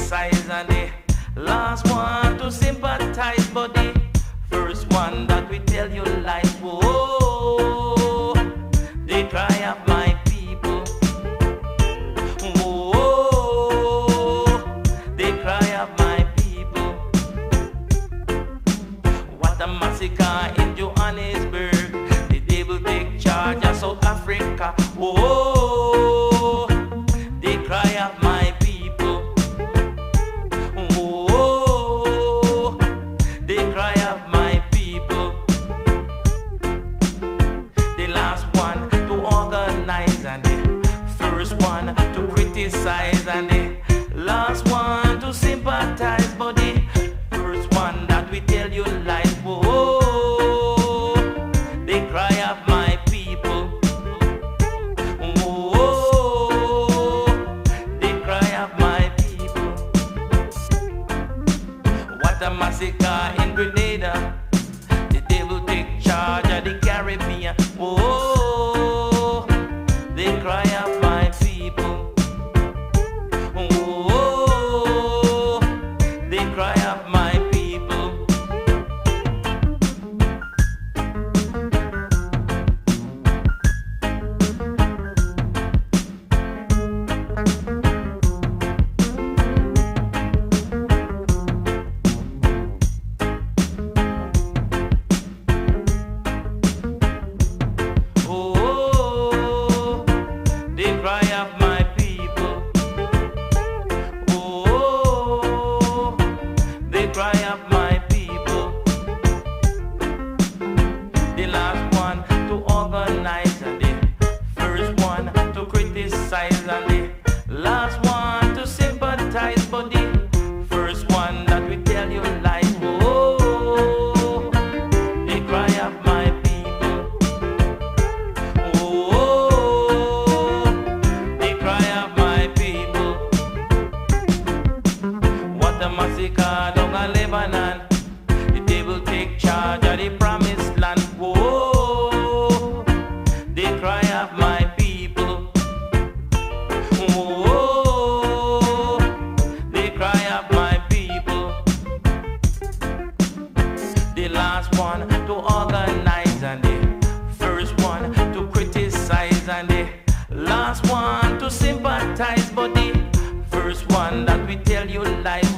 criticize, and the last one to sympathize. But the first one that we tell you lies. Whoa, the cry of my people. Whoa, the cry of my people. What a massacre in Johannesburg. The devil take charge of South Africa. Whoa, the cry of my people. Whoa, the cry of my people. The last one to organize, and the first one to criticize, and the last one to sympathize. But the first one that we tell you lies. Whoa, the cry of my people. Whoa, the cry of my people. What a massacre in Grenada. The devil take charge of the Caribbean. Whoa, the cry of my people. Whoa, the cry of my people. Oh, the cry of my people. Oh, the cry of my people. The last one to organize, and the first one to criticize, and the last one to sympathize. But the first one that we tell you lies. Oh, the cry of my people. Oh, the cry of my people. What a massacre down in Lebanon. The devil take charge of the promised land. Whoa, the cry of my people. Whoa, the cry of my people. The last one to organize, and the first one to criticize, and the last one to sympathize. But the first one that we tell you lies.